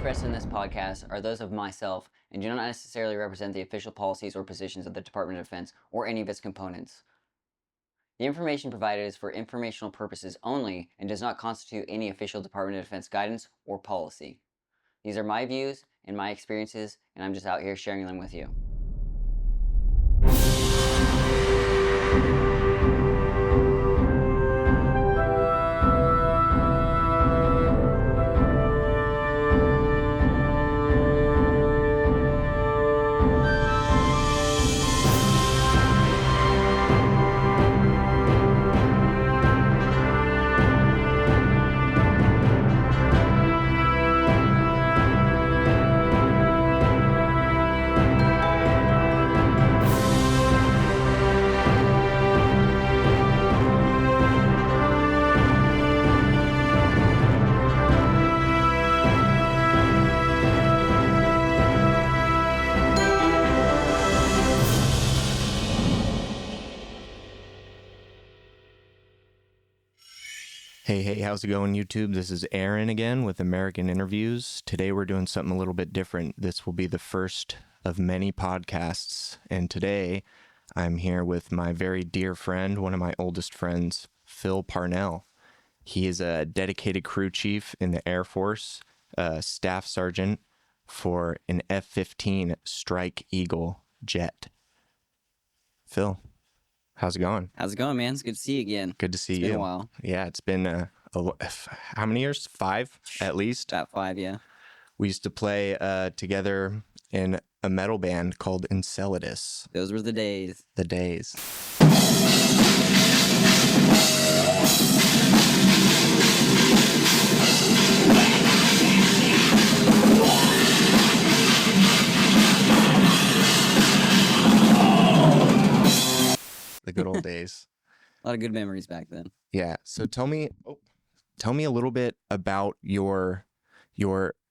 expressed in this podcast are those of myself and do not necessarily represent the official policies or positions of the Department of Defense or any of its components. The information provided is for informational purposes only and does not constitute any official Department of Defense guidance or policy. These are my views and my experiences, and I'm just out here sharing them with you. Hey, how's it going, YouTube? This is Aaron again with American Interviews. Today we're doing something a little bit different. This will be the first of many podcasts, and today I'm here with my very dear friend, one of my oldest friends, Phil Parnell. He is a dedicated crew chief in the Air Force, Staff Sergeant for an F-15 Strike Eagle jet. Phil, how's it going? How's it going, man? It's good to see you again. Good to see you. It's been a while. Yeah, it's been how many years? 5 at least? About 5, yeah. We used to play together in a metal band called Enceladus. Those were the days. The days. The good old days. A lot of good memories back then. Yeah. So tell me a little bit about your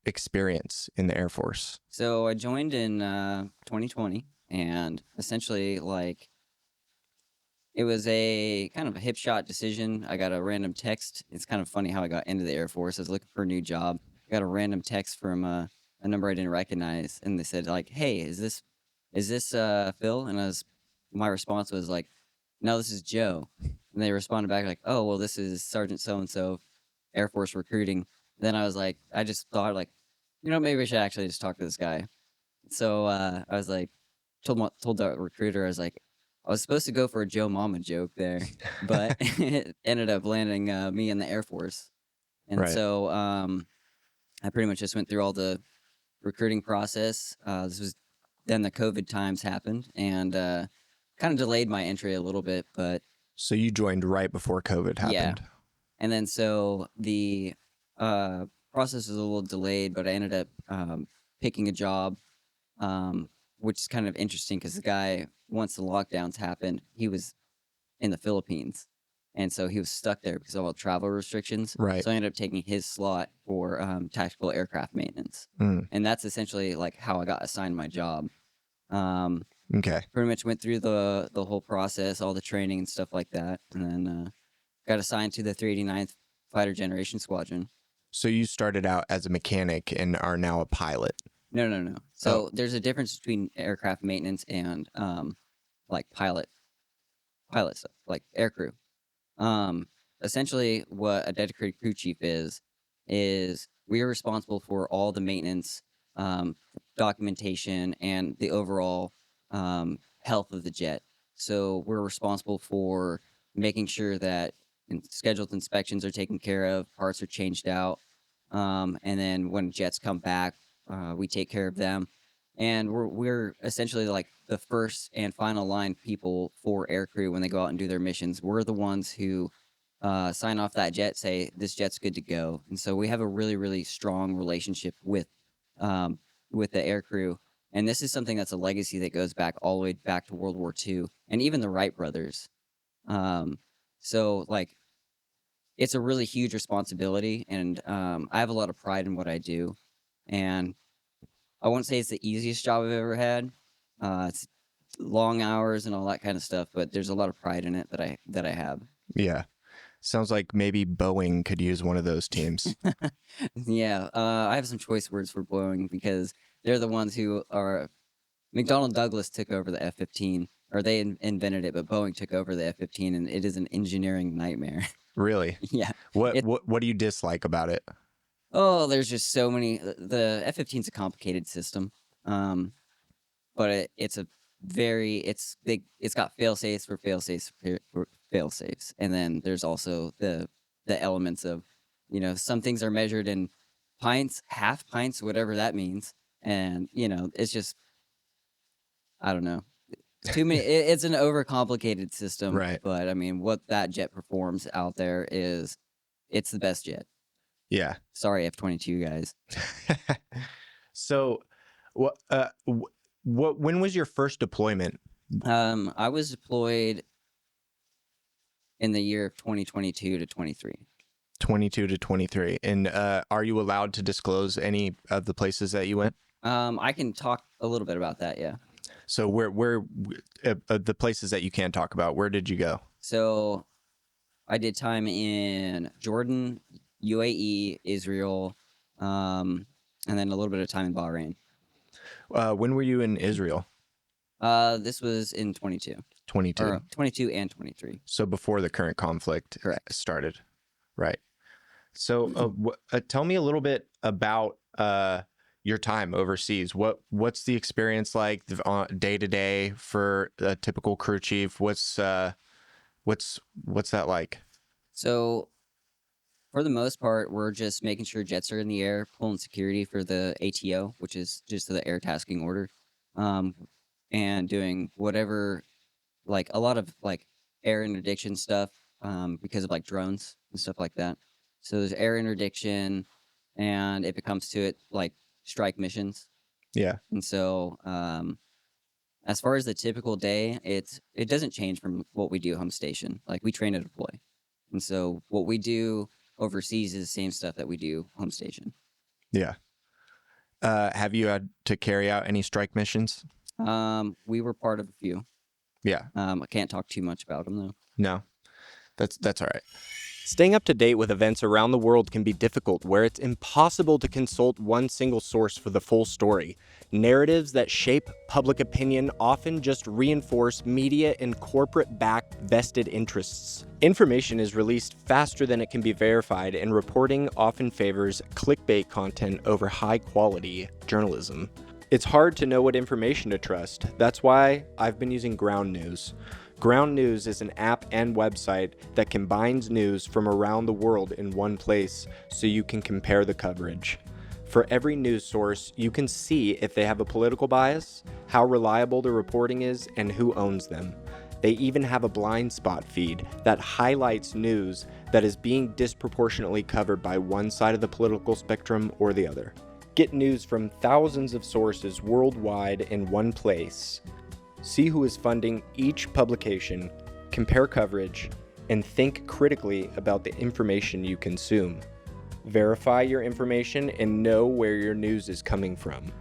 experience in the Air Force. So I joined in 2020, and essentially, it was a kind of a hip shot decision. I got a random text. It's kind of funny how I got into the Air Force. I was looking for a new job. I got a random text from a number I didn't recognize, and they said "Hey, is this Phil?" And my response was like, "No, this is Joe." And they responded back "Oh, well, this is Sergeant so-and-so, Air Force recruiting." Then I was like, I just thought maybe I should actually just talk to this guy. So I was like, told the recruiter, I was supposed to go for a Joe Mama joke there, but it ended up landing me in the Air Force. And Right. so I pretty much just went through all the recruiting process. Then the COVID times happened and kind of delayed my entry a little bit, but So you joined right before COVID happened. yeah. And then so the process was a little delayed, but I ended up picking a job, which is kind of interesting because the guy, once the lockdowns happened, he was in the Philippines. And so he was stuck there because of all the travel restrictions. Right. So I ended up taking his slot for tactical aircraft maintenance. And that's essentially how I got assigned my job. Okay. Pretty much went through the whole process, all the training and stuff like that. And then got assigned to the 389th Fighter Generation Squadron. So you started out as a mechanic and are now a pilot. No. So there's a difference between aircraft maintenance and pilot stuff, like aircrew. Essentially what a dedicated crew chief is we are responsible for all the maintenance, documentation, and the overall health of the jet. So we're responsible for making sure that scheduled inspections are taken care of, parts are changed out, and then when jets come back, we take care of them. And we're essentially the first and final line people for aircrew when they go out and do their missions. We're the ones who sign off that jet, say this jet's good to go. And so we have a really, really strong relationship with the aircrew. And this is something that's a legacy that goes back all the way back to World War II and even the Wright brothers. So it's a really huge responsibility, and I have a lot of pride in what I do. And I won't say it's the easiest job I've ever had. It's long hours and all that kind of stuff, but there's a lot of pride in it that I have. Yeah. Sounds like maybe Boeing could use one of those teams. Yeah, I have some choice words for Boeing because they're the ones who are. McDonnell Douglas took over the F-15, or they invented it, but Boeing took over the F-15, and it is an engineering nightmare. Really? Yeah, What it. what what do you dislike about it? Oh, there's just so many. The F-15 is a complicated system, um, but it's a very it's big. It's got fail safes for fail safes, and then there's also the elements of, some things are measured in pints, half pints, whatever that means, and it's just, I don't know. It's too many. It's an overcomplicated system, Right. but I mean, what that jet performs out there is, it's the best jet. Yeah. Sorry, F-22 guys. So, what when was your first deployment? I was deployed in the year of 2022 to 23. 22 to 23. And are you allowed to disclose any of the places that you went? I can talk a little bit about that, yeah. So where the places that you can talk about, where did you go? So I did time in Jordan, UAE, Israel, and then a little bit of time in Bahrain. When were you in Israel? This was in 22. 22. Or 22 and 23. So before the current conflict Correct. started. Right. So tell me a little bit about your time overseas. What's the experience like day to day for a typical crew chief? What's that like? So for the most part, we're just making sure jets are in the air, pulling security for the ATO, which is just the air tasking order, um, and doing whatever, like a lot of like air interdiction stuff, because of like drones and stuff like that. So there's air interdiction, and if it comes to it, like strike missions. Yeah. And so, as far as the typical day, it doesn't change from what we do home station. Like, we train to deploy, and so what we do overseas is the same stuff that we do home station. Yeah. Have you had to carry out any strike missions? We were part of a few. Yeah. I can't talk too much about them though. No. That's all right. Staying up to date with events around the world can be difficult, where it's impossible to consult one single source for the full story. Narratives that shape public opinion often just reinforce media and corporate-backed vested interests. Information is released faster than it can be verified, and reporting often favors clickbait content over high-quality journalism. It's hard to know what information to trust. That's why I've been using Ground News. Ground News is an app and website that combines news from around the world in one place so you can compare the coverage. For every news source, you can see if they have a political bias, how reliable the reporting is, and who owns them. They even have a blind spot feed that highlights news that is being disproportionately covered by one side of the political spectrum or the other. Get news from thousands of sources worldwide in one place. See who is funding each publication, compare coverage, and think critically about the information you consume. Verify your information and know where your news is coming from.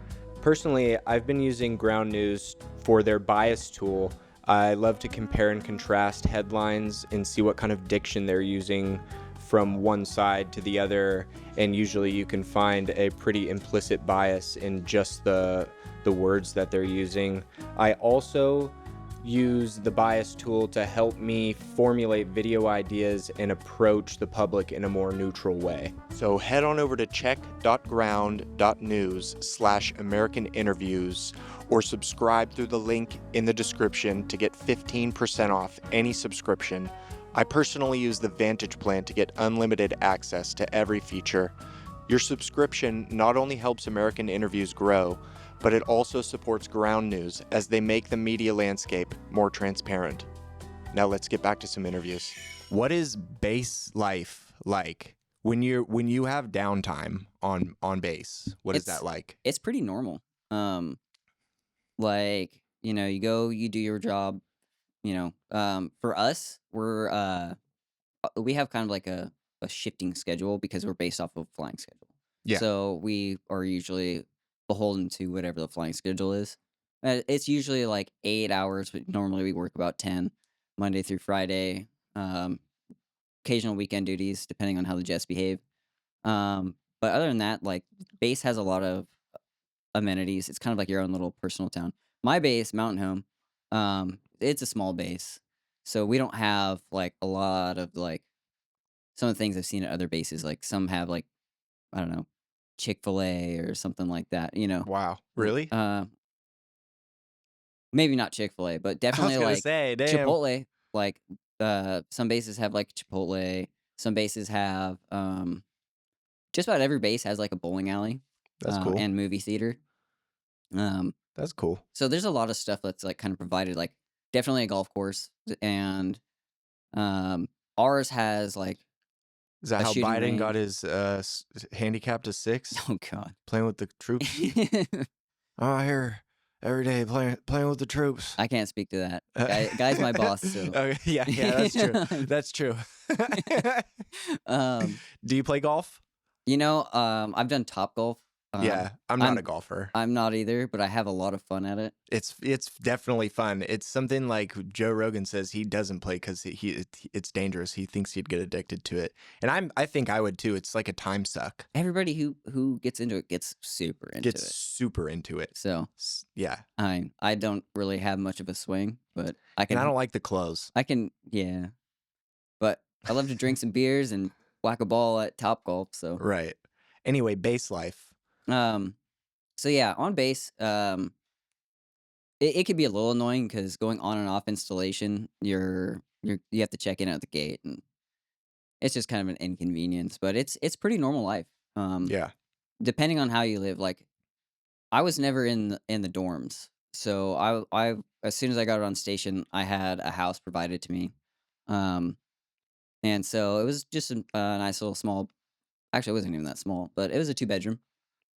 Personally, I've been using Ground News for their bias tool. I love to compare and contrast headlines and see what kind of diction they're using from one side to the other, and usually you can find a pretty implicit bias in just the words that they're using. I also use the bias tool to help me formulate video ideas and approach the public in a more neutral way. So head on over to check.ground.news/americaninterviews or subscribe through the link in the description to get 15% off any subscription. I personally use the Vantage plan to get unlimited access to every feature. Your subscription not only helps American Interviews grow, but it also supports Ground News as they make the media landscape more transparent. Now let's get back to some interviews. What is base life like when you have downtime on base? What is that like? It's pretty normal. Like, you go, you do your job. For us, we have kind of like a shifting schedule because we're based off of flying schedule. Yeah. So we are usually beholden to whatever the flying schedule is. It's usually like 8 hours, but normally we work about 10, Monday through Friday. occasional weekend duties depending on how the jets behave. But other than that, like base has a lot of amenities. It's kind of like your own little personal town. My base, Mountain Home, it's a small base, so we don't have like a lot of like some of the things I've seen at other bases. Like some have like I don't know, Chick-fil-A or something like that. Wow. L- Really? Uh, maybe not Chick-fil-A, but I was definitely gonna like say, damn. Chipotle. Like some bases have like Chipotle. Some bases have just about every base has like a bowling alley, That's cool. and movie theater. Um, That's cool. so there's a lot of stuff that's like kind of provided. Like definitely a golf course, and um, ours has like Is that a how shooting Biden got range. his handicapped to 6 Oh God. playing with the troops? Oh, I hear every day playing with the troops. I can't speak to that. Guy's my boss, so Okay, yeah, that's true. That's true. um, Do you play golf? I've done Top Golf. Yeah, I'm not a I'm golfer. I'm not either, but I have a lot of fun at it. It's definitely fun. It's something like Joe Rogan says he doesn't play because it's dangerous. He thinks he'd get addicted to it, and I think I would too. It's like a time suck. Everybody who gets into it gets super into Gets it. super into it. So Yeah, I don't really have much of a swing, but and I don't like the clothes. yeah. But I love to drink some beers and whack a ball at Top Golf. So Right. Anyway, base life. um, so yeah, on base, it could be a little annoying because going on and off installation, you have to check in at the gate, and it's just kind of an inconvenience. But it's pretty normal life. Yeah. Depending on how you live, like I was never in the dorms, so I as soon as I got on station, I had a house provided to me, um, and so it was just a nice little small. Actually, it wasn't even that small, but it was a 2 bedroom,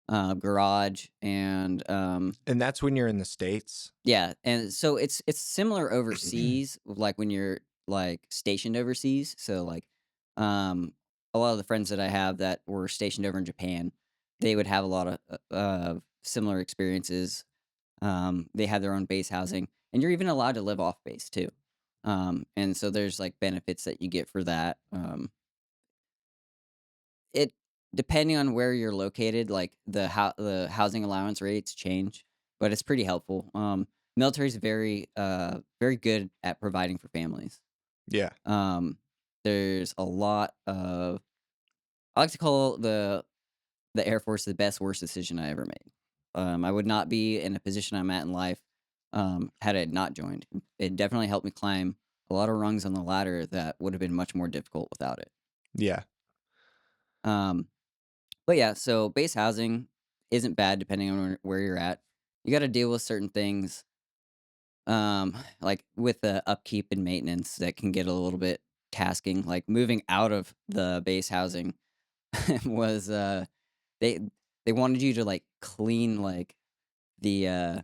garage, and And that's when you're in the States. yeah, and so it's similar overseas, like when you're like stationed overseas. So like, a lot of the friends that I have that were stationed over in Japan, they would have a lot of similar experiences. They had their own base housing, and you're even allowed to live off base too. And so there's like benefits that you get for that. It depending on where you're located, like the housing allowance rates change, but it's pretty helpful. Military is very good at providing for families. Yeah. There's a lot of I like to call the Air Force the best worst decision I ever made. I would not be in a position I'm at in life had I not joined. It definitely helped me climb a lot of rungs on the ladder that would have been much more difficult without it. Yeah. Um, But yeah, so base housing isn't bad depending on where you're at. You got to deal with certain things, like with the upkeep and maintenance that can get a little bit tasking. Like moving out of the base housing was they they wanted you to like clean like the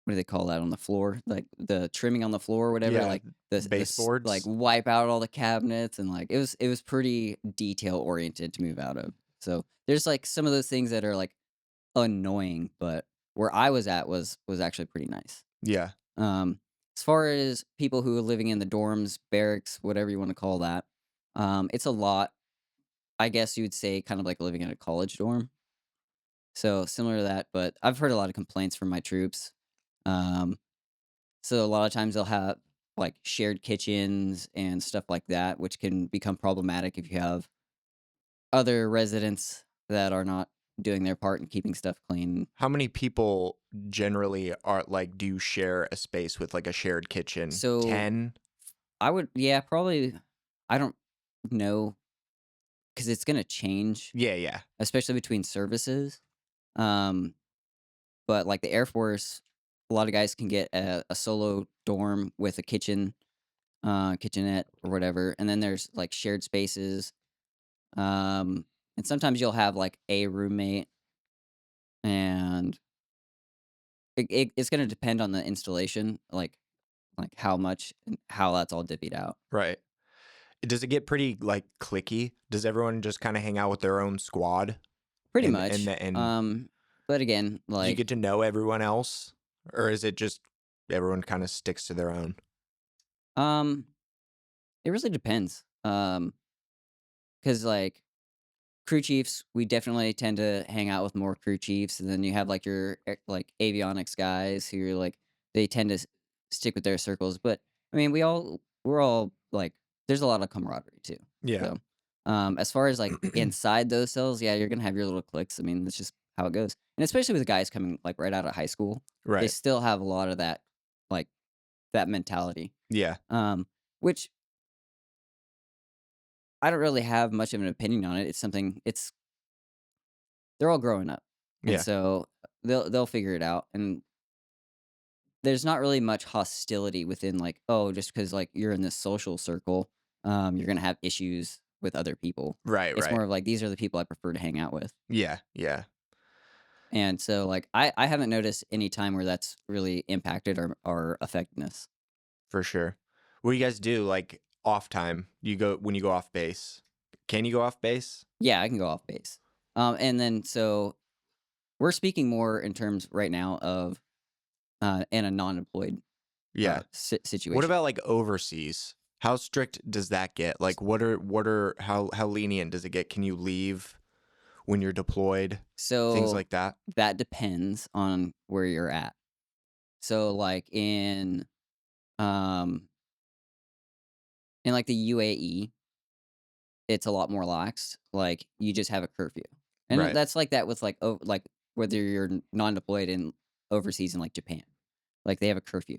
what do they call that on the floor? Like the trimming on the floor or whatever. Yeah. Like like Baseboards. wipe out all the cabinets and like it was pretty detail oriented to move out of. So there's like some of those things that are like annoying, but where I was at was actually pretty nice. Yeah. As far as people who are living in the dorms, barracks, whatever you want to call that, it's a lot. I guess you would say kind of like living in a college dorm. So similar to that, but I've heard a lot of complaints from my troops. Um, so a lot of times they'll have like shared kitchens and stuff like that, which can become problematic if you have other residents that are not doing their part in keeping stuff clean. How many people generally are like, do you share a space with like a shared kitchen? So 10? I would, yeah, probably. I don't know because it's gonna change, Yeah. Yeah. especially between services. Um, but like the Air Force, a lot of guys can get a solo dorm with a kitchen, kitchenette or whatever, and then there's like shared spaces. And sometimes you'll have like a roommate, and it's gonna depend on the installation, like how much and how that's all divvied out. Right. Does it get pretty like cliquey? Does everyone just kind of hang out with their own squad? Pretty And much. and But again, do you like get to know everyone else, or is it just everyone kind of sticks to their own? um, it really depends. Because like crew chiefs, we definitely tend to hang out with more crew chiefs, and then you have like your like avionics guys who are like they tend to stick with their circles. But I mean, we're all like there's a lot of camaraderie too. Yeah. So, as far as like inside those cells, yeah, you're gonna have your little cliques. I mean, that's just how it goes. And especially with guys coming like right out of high school, they Right. still have a lot of that like that mentality. Yeah. Which I don't really have much of an opinion on it. It's something. It's they're all growing up, and Yeah. so they'll figure it out. And there's not really much hostility within like, oh, just because like you're in this social circle, you're gonna have issues with other people. Right. It's Right. more of like these are the people I prefer to hang out with. Yeah. Yeah. And so like I haven't noticed any time where that's really impacted our effectiveness. For sure. What do you guys do like off time? You go when you go off base. Can you go off base? Yeah, I can go off base. And then so we're speaking more in terms right now of in a non-employed Yeah. What situation. about like overseas? How strict does that get? Like what are how lenient does it get? Can you leave when you're deployed? Things So like that? that depends on where you're at. So like um in like the UAE, it's a lot more lax. Like you just have a curfew. And Right. that's like that with like like whether you're non-deployed in overseas in like Japan. Like they have a curfew.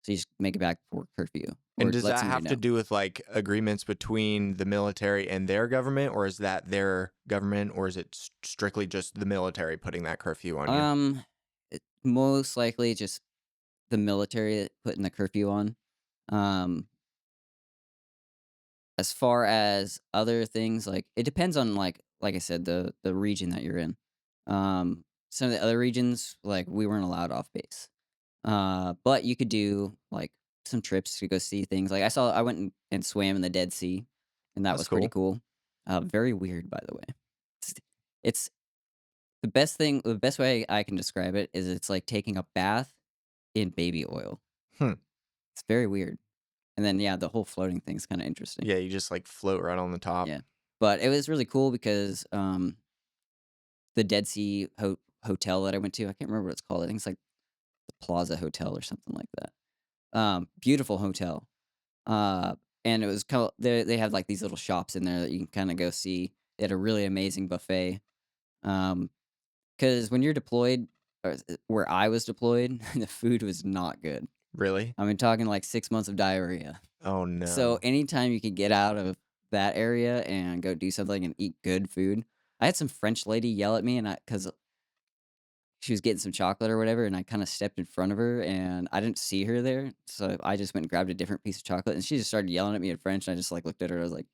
So you just make it back before curfew And or does let that somebody have to know. do with like agreements between the military and their government, or is that their government, or is it strictly just the military putting that curfew on you? Most likely just the military putting the curfew on. Um As far as other things, like, it depends on, like I said, the region that you're in. Some of the other regions, like, we weren't allowed off base. But you could do, like, some trips to go see things. Like, I went and swam in the Dead Sea, and that That's was pretty cool. cool. Very weird, by the way. It's it's the best way I can describe it is it's like taking a bath in baby oil. Hmm. It's very weird. And then, yeah, the whole floating thing's kinda interesting. Yeah, you just like float right on the top. Yeah. But it was really cool because, the Dead Sea hotel that I went to, I can't remember what it's called. I think it's like the Plaza Hotel or something like that. Beautiful hotel. Uh, and it was they had like these little shops in there that you can kind of go see. They had a really amazing buffet. Because when you're deployed, where I was deployed, the food was not good. Really? I mean, talking like 6 months of diarrhea. Oh So no. anytime you can get out of that area and go do something and eat good food, I had some French lady yell at me, and because she was getting some chocolate or whatever, and I kind of stepped in front of her, and I didn't see her there, so I just went and grabbed a different piece of chocolate, and she just started yelling at me in French, and I just like looked at her, I was like,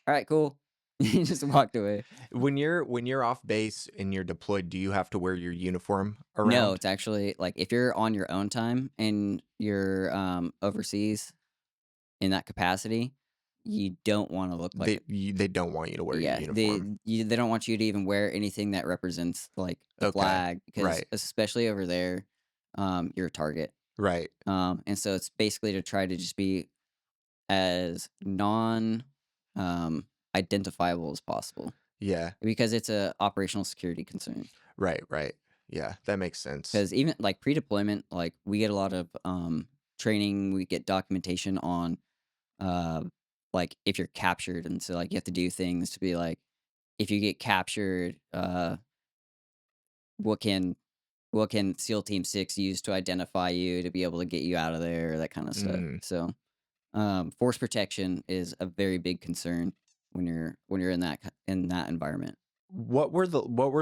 "All right, cool," just walked away. When you're off base and you're deployed, do you have to wear your uniform No, around? it's actually like if you're on your own time and you're overseas in that capacity, you don't want to look like They don't want you to wear your yeah, uniform. they don't want you to even wear anything that represents, like, the Okay. flag because Right. especially over there, you're a target. Right. And so it's basically to try to just be as um, identifiable as possible Yeah. because it's a operational security concern. Right. Right. Yeah, that makes sense. Because even, like, pre-deployment, like, we get a lot of, training, we get documentation on, uh, like, if you're captured, and so, like, you have to do things to be like, if you get captured, what can SEAL Team 6 use to identify you to be able to get you out of there, that kind of stuff. Mm. So, force protection is a very big concern when you're in in that environment. What were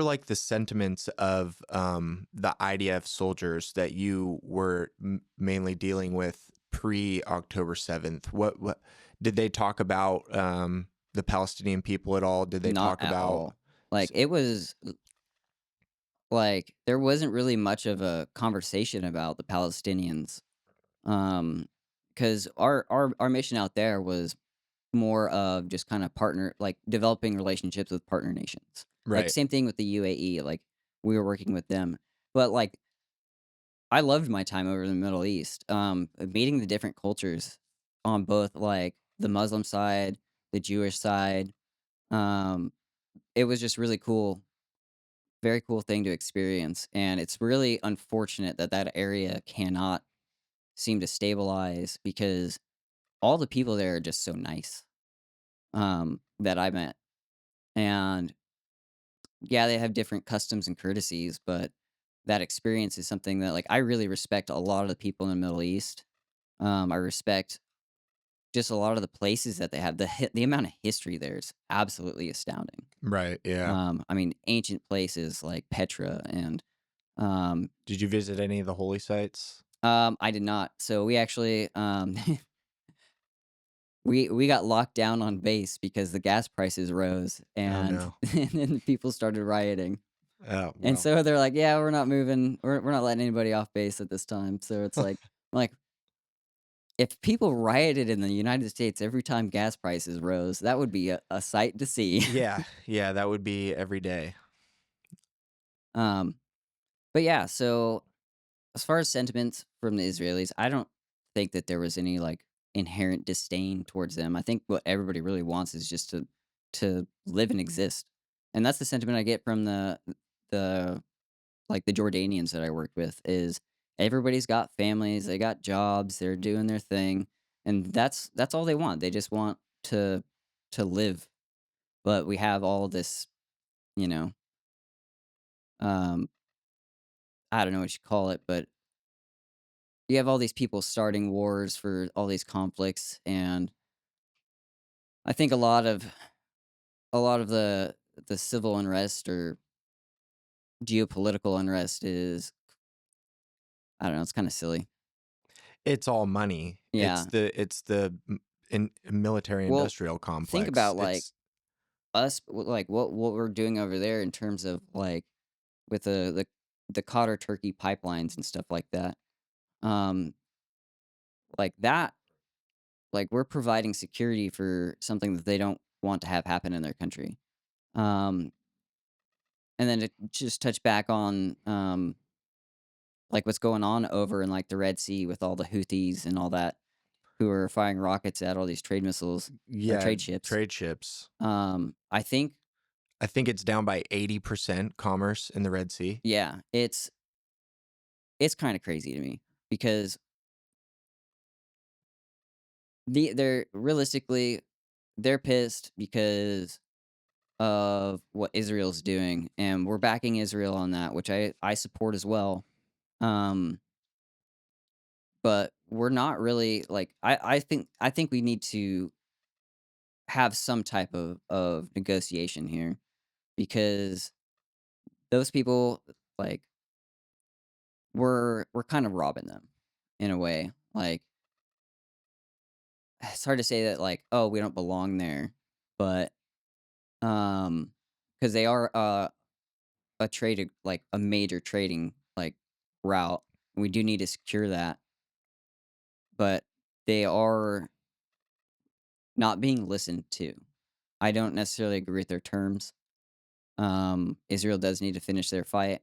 like the sentiments of the IDF soldiers that you were mainly dealing with pre October 7th? What did they talk about the Palestinian people at all? Did they Not talk at about all. Like it was like there wasn't really much of a conversation about the Palestinians. Because our mission out there was more of just kind of partner like developing relationships with partner nations. Like right, same thing with the UAE. Like we were working with them, but like I loved my time over in the Middle East. Meeting the different cultures on both like the Muslim side, the Jewish side. Um, it was just really cool, very cool thing to experience, and it's really unfortunate that that area cannot seem to stabilize because all the people there are just so nice, that I met, and yeah, they have different customs and courtesies, but that experience is something that, like, I really respect a lot of the people in the Middle East. I respect just a lot of the places that they have. The amount of history there is absolutely astounding. Right. Yeah. I mean, ancient places like Petra and um, Did you visit any of the holy sites? I did not. So we actually we got locked down on base because the gas prices rose Oh and no. and then people started rioting. Oh And well. so they're like, "Yeah, we're not moving. We're not letting anybody off base at this time." So it's like if people rioted in the United States every time gas prices rose, that would be a sight to see. Yeah. Yeah. That would be every day. um, but yeah, so as far as sentiments from the Israelis, I don't think that there was any like inherent disdain towards them. I think what everybody really wants is just to live and exist, and that's the sentiment I get from the like the Jordanians that I worked with. Is everybody's got families, they got jobs, they're doing their thing, and that's all they want. They just want to live. But we have all this, you know, um, I don't know what you call it, but you have all these people starting wars for all these conflicts, and I think a lot of the civil unrest or geopolitical unrest is, I don't know, it's kind of silly. It's all money. It's Yeah. the military Well, industrial think complex. about like It's us, like what we're doing over there in terms of like with the Cotter Turkey pipelines and stuff like that. Um, like that, like we're providing security for something that they don't want to have happen in their country. Um, and then to just touch back on like what's going on over in like the Red Sea with all the Houthis and all that who are firing rockets at all these trade missiles or yeah, trade ships. trade ships. I think I think it's down by 80% commerce in the Red Sea. yeah, it's kind of crazy to me because they're realistically they're pissed because of what Israel's doing, and we're backing Israel on that, which I support as well. Um, but we're not really like I think we need to have some type of negotiation here because those people like we're kind of robbing them in a way. Like it's hard to say that like oh we don't belong there, but because they are a trade like a major trading like route. We do need to secure that, but they are not being listened to. I don't necessarily agree with their terms. Israel does need to finish their fight,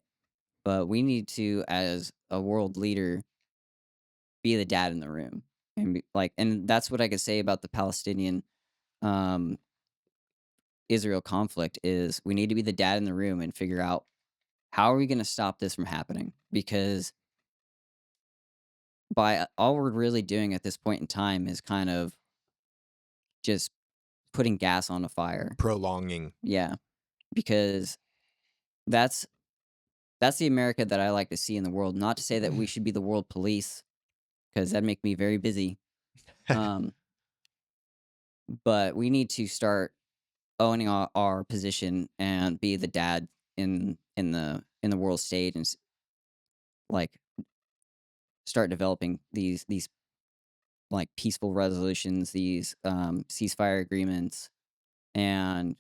but we need to, as a world leader, be the dad in the room, and and that's what I could say about the Palestinian, um, Israel conflict. Is we need to be the dad in the room and figure out how are we going to stop this from happening because by all we're really doing at this point in time is kind of just putting gas on a fire. Prolonging. Yeah, because that's that's the America that I like to see in the world. Not to say that we should be the world police, because that'd make me very busy. Um, but we need to start owning our position and be the dad in the world stage and like start developing these like peaceful resolutions, these ceasefire agreements, and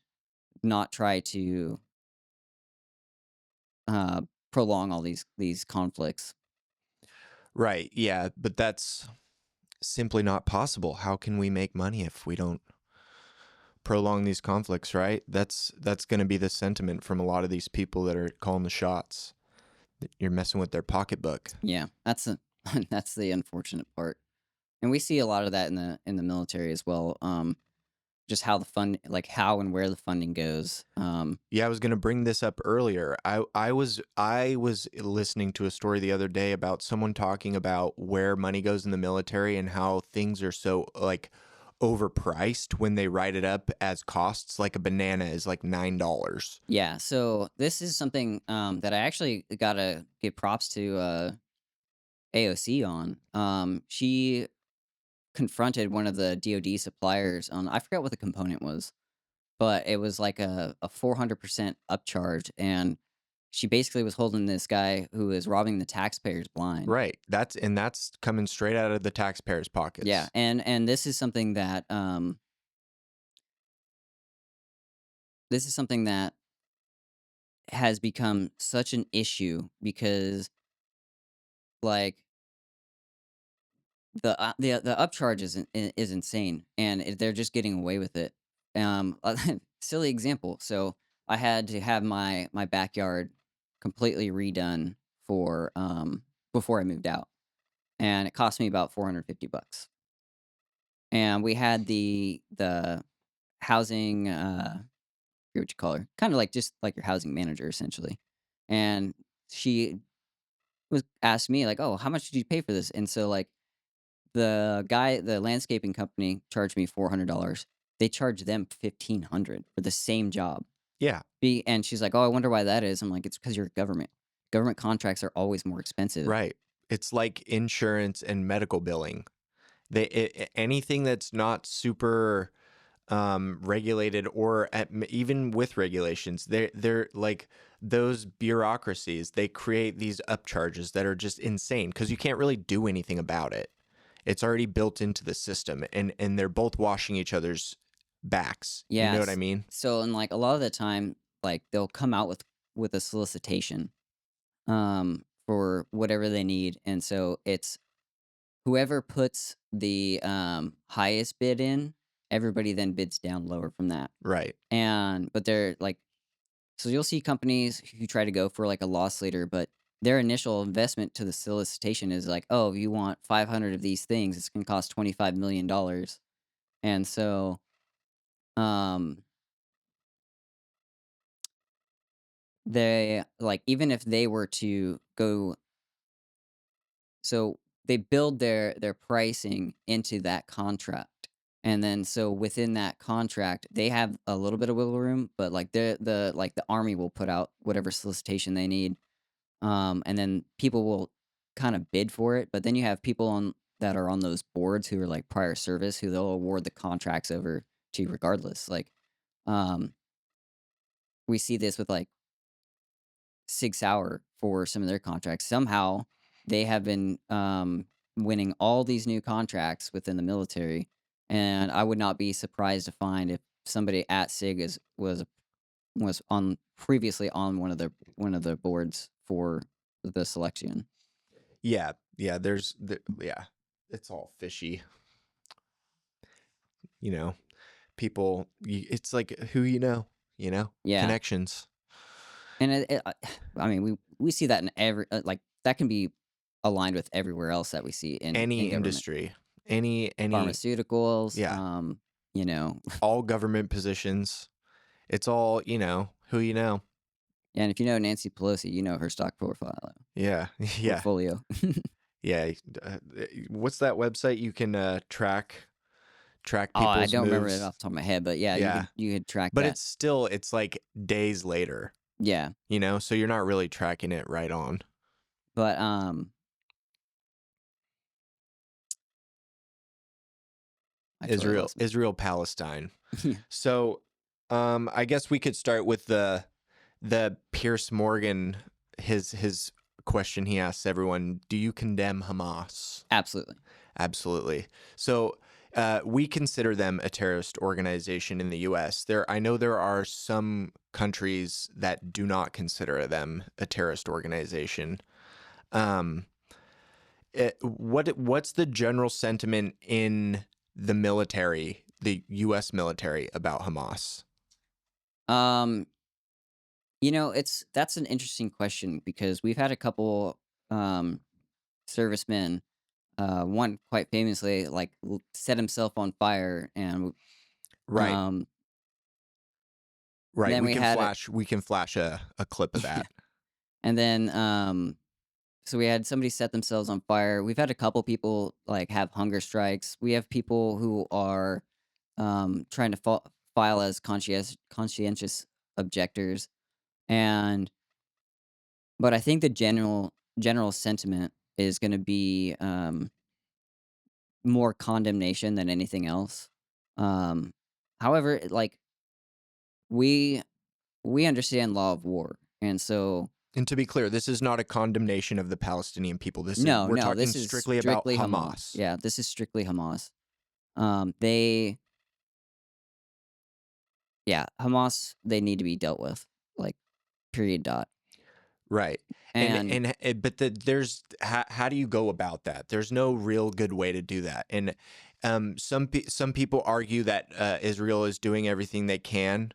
not try to uh, prolong all these conflicts. Right. Yeah, but that's simply not possible. How can we make money if we don't prolong these conflicts, right? That's going to be the sentiment from a lot of these people that are calling the shots. That you're messing with their pocketbook. Yeah, that's that's the unfortunate part. and we see a lot of that in the military as well. Just how the fund, like how and where the funding goes. Yeah, I was going to bring this up earlier. I was listening to a story the other day about someone talking about where money goes in the military and how things are so like overpriced when they write it up as costs. Like a banana is like $9. Yeah, so this is something that I actually gotta give props to AOC on. She confronted one of the DoD suppliers on, I forgot what the component was, but it was like a 400% upcharge, and she basically was holding this guy who is robbing the taxpayers blind. Right. That's coming straight out of the taxpayers' Yeah, pockets. and this is something that has become such an issue because like the upcharge is insane, and they're just getting away with it. Silly example. So I had to have my backyard completely redone for before I moved out, and it cost me about $450. And we had the housing, forget what you call her, kind of like just like your housing manager essentially, and she was asked me like, "Oh, how much did you pay for this?" And so like the landscaping company charged me $400. They charged them 1,500 for the same job. Yeah. And she's like, "Oh, I wonder why that is." I'm like, "It's because you're government. Government contracts are always more expensive." Right. It's like insurance and medical billing. Anything that's not super regulated or even with regulations, they're like those bureaucracies. They create these upcharges that are just insane because you can't really do anything about it. It's already built into the system, and they're both washing each other's backs. You know what I Yes. mean? So, and like a lot of the time, like they'll come out with a solicitation for whatever they need, and so it's whoever puts the highest bid in, everybody then bids down lower from that. Right. And but they're like, so you'll see companies who try to go for like a loss leader, but their initial investment to the solicitation is like, oh, you want 500 of these things, it's going to cost $25 million. And so um they like, even if they were to go, so they build their pricing into that contract, and then so within that contract they have a little bit of wiggle room, but like the army will put out whatever solicitation they need, and then people will kind of bid for it. But then you have people on that are on those boards who are like prior service, who they'll award the contracts over to regardless. Like, um, we see this with like Sig Sauer for some of their contracts. Somehow they have been winning all these new contracts within the military, and I would not be surprised to find if somebody at Sig was on previously on one of the boards for the selection. Yeah. Yeah. Yeah. It's all fishy. You know, it's like who Yeah, connections. and I mean, we see that in every like that can be aligned with everywhere else that we see in Any government, industry, any pharmaceuticals, yeah, you know, all government positions. It's all, who you know. and if you know Nancy Pelosi, you know her stock profile Yeah. Yeah. portfolio. Yeah. What's that website you can track Oh, I people's don't remember it off moves? the top of my head, but yeah, Yeah. you could track But that. it's like days later, Yeah, so you're not really tracking it right on. but I totally lost Israel Palestine. it. So I guess we could start with the Pierce Morgan, his question he asks everyone: do you condemn Hamas? Absolutely. Absolutely. So we consider them a terrorist organization in the U.S. I know there are some countries that do not consider them a terrorist organization. Um, what's the general sentiment in the military, the U.S. military, about Hamas? Um, that's an interesting question because we've had a couple servicemen one quite famously set himself on fire, and Right. um, Right. then we had We can flash a clip of that. and then so we had somebody set themselves on fire. We've had a couple people have hunger strikes. We have people who are trying to file as conscientious objectors, and but I think the general sentiment is going to be more condemnation than anything else. Um, however, we we understand law of war, and so And to be clear, this is not a condemnation of the Palestinian people. We're no, talking this is strictly about strictly Hamas. Hamas. Yeah, this is strictly Hamas. They Yeah, Hamas, they need to be dealt with, like, period, dot. Right. And But there's how do you go about that? There's no real good way to do that. And some people argue that Israel is doing everything they can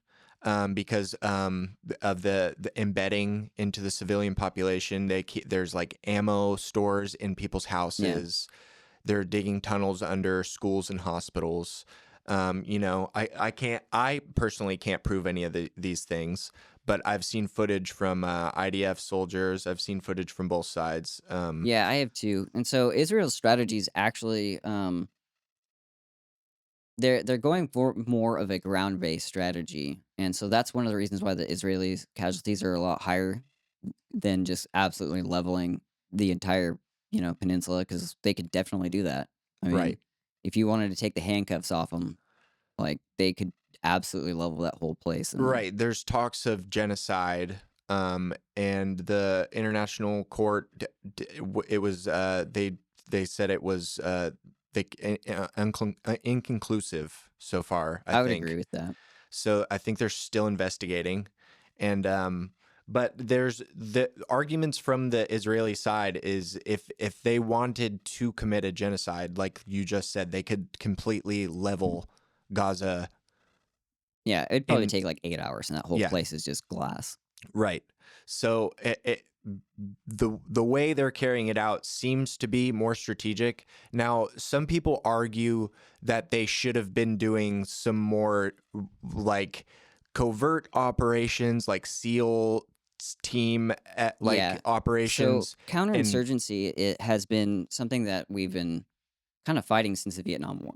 because of the embedding into the civilian population. There's like ammo stores in people's yeah, houses. They're digging tunnels under schools and hospitals. I personally can't prove any of these things, but I've seen footage from IDF soldiers. I've seen footage from both sides. yeah, I have too. And so Israel's strategy is actually, they're going for more of a ground-based strategy, and so that's one of the reasons why the Israelis' casualties are a lot higher than just absolutely leveling the entire, peninsula, because they could definitely do that. I mean, Right. if you wanted to take the handcuffs off them, they could absolutely level that whole place, and Right. There's talks of genocide, and the international court. It was they said it was inconclusive so far. I I would agree think. with that. So I think they're still investigating, and but there's the arguments from the Israeli side is if they wanted to commit a genocide, like you just said, they could completely level Gaza. Yeah, it'd probably In take like 8 hours, and that whole Yeah, place is just glass. right. So the way they're carrying it out seems to be more strategic. Now, some people argue that they should have been doing some more like covert operations, like SEAL team Yeah. So operations, and counterinsurgency, it has been something that we've been kind of fighting since the Vietnam War.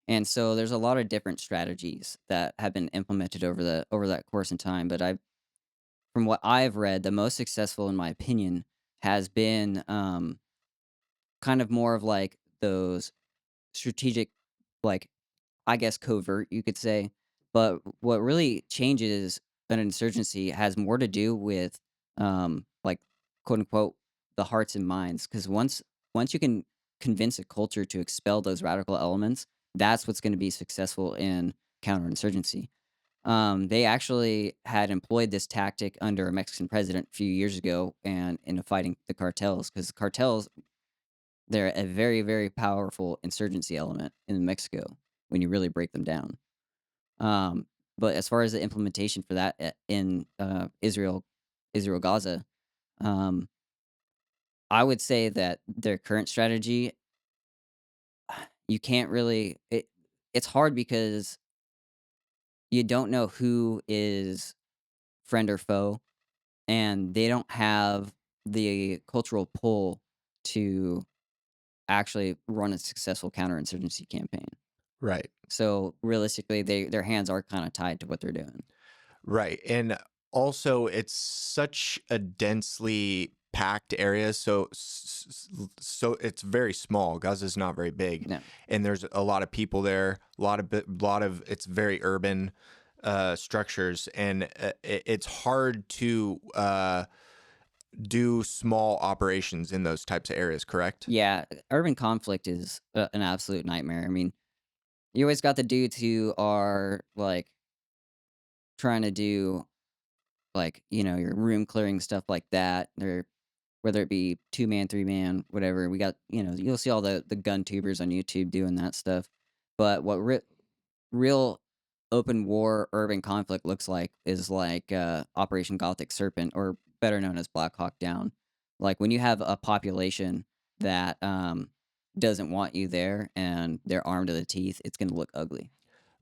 And so there's a lot of different strategies that have been implemented over that course in time. But from what I've read, the most successful, in my opinion, has been kind of more of like those strategic, like I guess covert, you could say. But what really changes an insurgency has more to do with, like, quote unquote, the hearts and minds. Because once you can convince a culture to expel those radical elements, that's what's going to be successful in counterinsurgency. They actually had employed this tactic under a Mexican president a few years ago, and in fighting the cartels, because cartels, they're a very, very powerful insurgency element in Mexico when you really break them down. Um, but as far as the implementation for that in Israel Gaza, um, I would say that their current strategy, you can't really. It's hard because you don't know who is friend or foe, and they don't have the cultural pull to actually run a successful counterinsurgency campaign. right. So realistically, their hands are kind of tied to what they're doing. Right. And also, it's such a densely packed area. So it's very small. Gaza's not very big. No. And there's a lot of people there, lot of it's very urban structures. And it's hard to do small operations in those types of areas, correct? Yeah, urban conflict is an absolute nightmare. I mean, you always got the dudes who are like trying to do your room clearing stuff like that. They're whether it be 2 man, 3 man, whatever. We got you'll see all the gun tubers on YouTube doing that stuff. But what real open war urban conflict looks like is like Operation Gothic Serpent, or better known as Black Hawk Down. Like when you have a population that doesn't want you there and they're armed to the teeth, it's going to look ugly.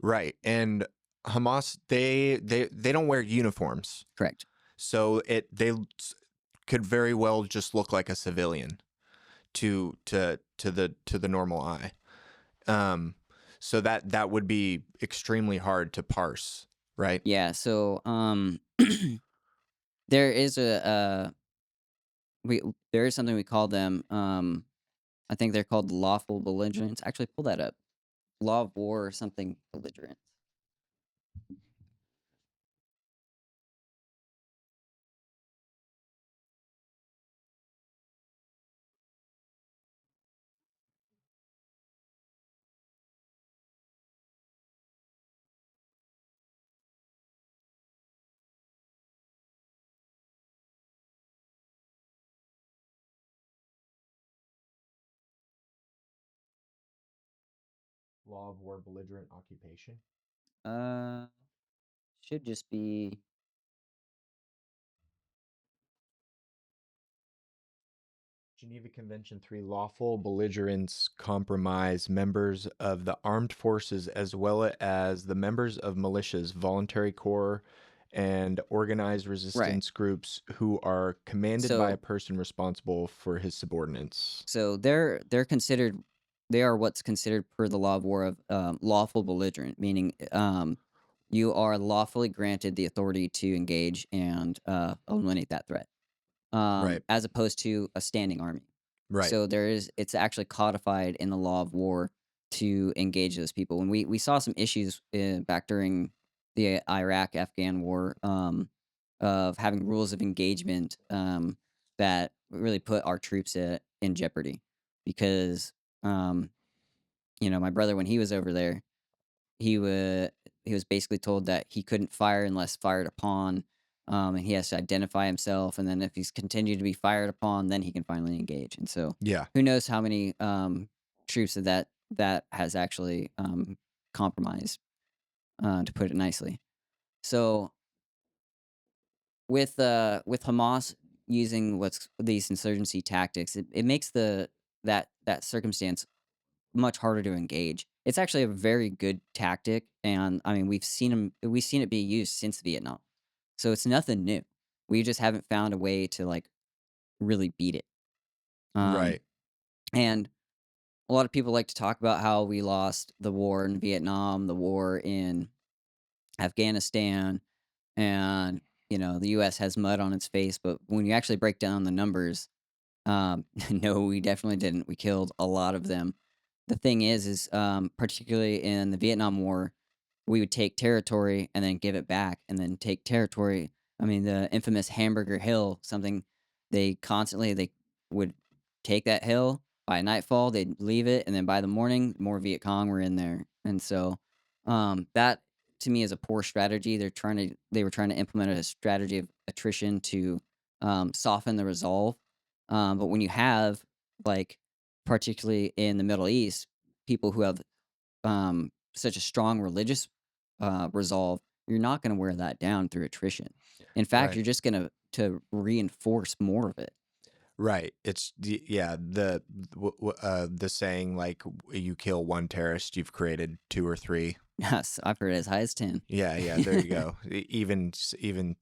Right. And Hamas, they don't wear uniforms. Correct. So could very well just look like a civilian to the normal eye. So that would be extremely hard to parse, right? Yeah. So there is there is something we call them. I think they're called lawful belligerents. Actually, pull that up. Law of war or something belligerent. Law of war, belligerent occupation. Uh, should just be. Geneva Convention 3 lawful belligerents compromise members of the armed forces as well as the members of militias, voluntary corps, and organized Right. resistance groups who are commanded by a So person responsible for his subordinates. so they're considered they are what's considered per the law of war of lawful belligerent, meaning you are lawfully granted the authority to engage and eliminate that threat, Right, as opposed to a standing army. right, So it's actually codified in the law of war to engage those people. When we saw some issues back during the Iraq Afghan war, of having rules of engagement that really put our troops in jeopardy because um, my brother, when he was over there, he was he was basically told that he couldn't fire unless fired upon, and he has to identify himself. And then if he's continued to be fired upon, then he can finally engage. And so, yeah, who knows how many troops that has actually compromised, to put it nicely. So with Hamas using what's these insurgency tactics, it makes that circumstance much harder to engage. It's actually a very good tactic, and I mean we've seen it be used since Vietnam, so it's nothing new. We just haven't found a way to like really beat it. Um, right, and a lot of people like to talk about how we lost the war in Vietnam, the war in Afghanistan, and the U.S. has mud on its face. But when you actually break down the numbers, no, we definitely didn't. We killed a lot of them. The thing is particularly in the Vietnam War, we would take territory and then give it back, and then take territory. I mean, the infamous Hamburger Hill, something they would take that hill by nightfall, they'd leave it, and then by the morning, more Viet Cong were in there, and so that to me is a poor strategy. They were trying to implement a strategy of attrition to soften the resolve, but when you have, like, particularly in the Middle East, people who have such a strong religious resolve, you're not going to wear that down through attrition. In fact, right. you're just going to reinforce more of it. Right. Yeah, the saying like you kill one terrorist, you've created two or three. Yes, I've heard as high as 10. Yeah, there you go. Even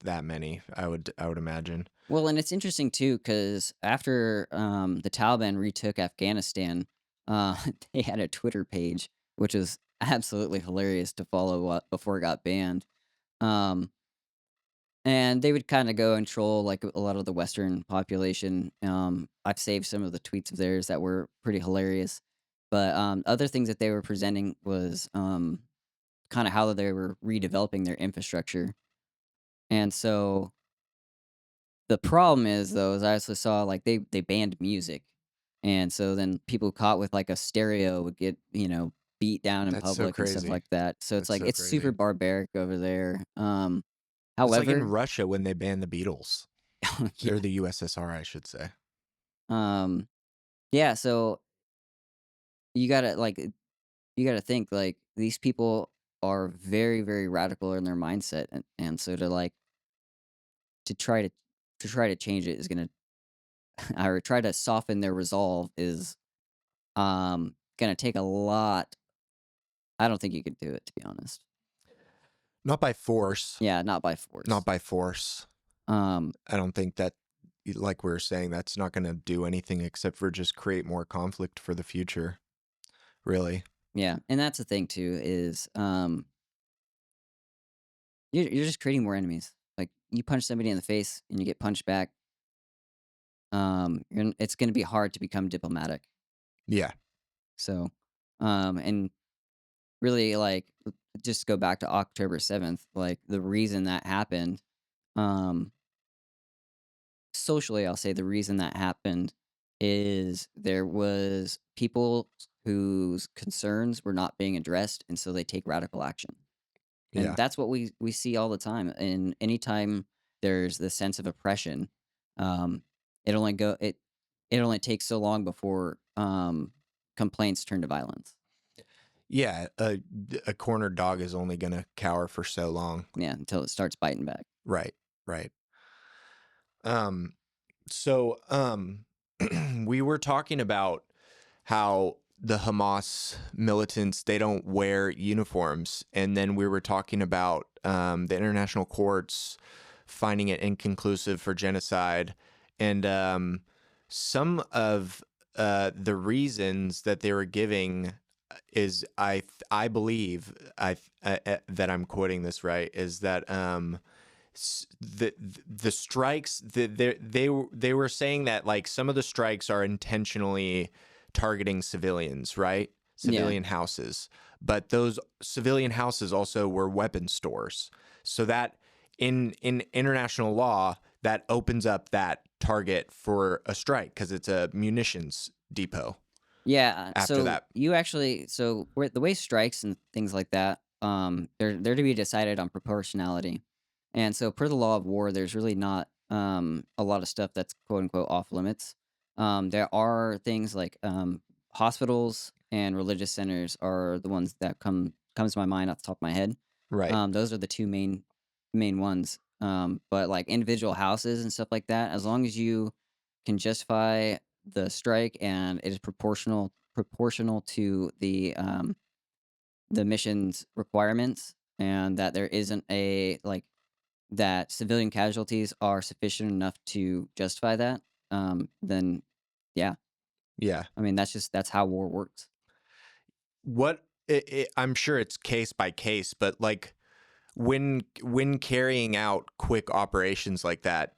that many, I would imagine. Well, and it's interesting too because after the Taliban retook Afghanistan, uh, they had a Twitter page, which was absolutely hilarious to follow before it got banned. Um, and they would kind of go and troll like a lot of the Western population. I've saved some of the tweets of theirs that were pretty hilarious. But other things that they were presenting was kind of how they were redeveloping their infrastructure. And so the problem is though, is I also saw like they banned music, and so then people caught with like a stereo would get beat down in That's so public and stuff crazy. like that. So it's That's like so it's super crazy. barbaric over there. It's like in However, Russia when they banned the Beatles, or yeah, the USSR, I should say. um, yeah. So you gotta like you gotta think like these people are very very radical in their mindset, and so to try to change it is gonna or try to soften their resolve is gonna take a lot. I don't think you could do it, to be honest. Not by force. Yeah, not by force. Not by force. Um, I don't think that, like we were saying, that's not going to do anything except for just create more conflict for the future. Really. yeah, and that's the thing too is you're just creating more enemies. Like you punch somebody in the face and you get punched back. It's gonna be hard to become diplomatic. Yeah. So, and really like just go back to October 7th. Like the reason that happened, um, socially, I'll say the reason that happened is there was people whose concerns were not being addressed, and so they take radical action. And Yeah. that's what we see all the time. And anytime there's the sense of oppression, um, it only takes so long before complaints turn to violence. Yeah. A cornered dog is only going to cower for so long. Yeah, until it starts biting back. Right. Right. So we were talking about how the Hamas militants, they don't wear uniforms, and then we were talking about the international courts finding it inconclusive for genocide, and some of the reasons that they were giving is I believe that I'm quoting this right, is that the strikes, they were saying that like some of the strikes are intentionally targeting civilians, right? Yeah. Civilian houses, but those civilian houses also were weapon stores. So that in international law, that opens up that target for a strike because it's a munitions depot. Yeah. After So that. the way strikes and things like that, they're to be decided on proportionality. And so per the law of war, there's really not a lot of stuff that's quote unquote off limits. There are things like hospitals and religious centers are the ones that comes to my mind off the top of my head. Right. Those are the two main ones. But like individual houses and stuff like that, as long as you can justify the strike and it is proportional to the mission's requirements, and that there isn't a like that civilian casualties are sufficient enough to justify that, then yeah, Yeah. I mean that's how war works. I'm sure it's case by case, but like when carrying out quick operations like that,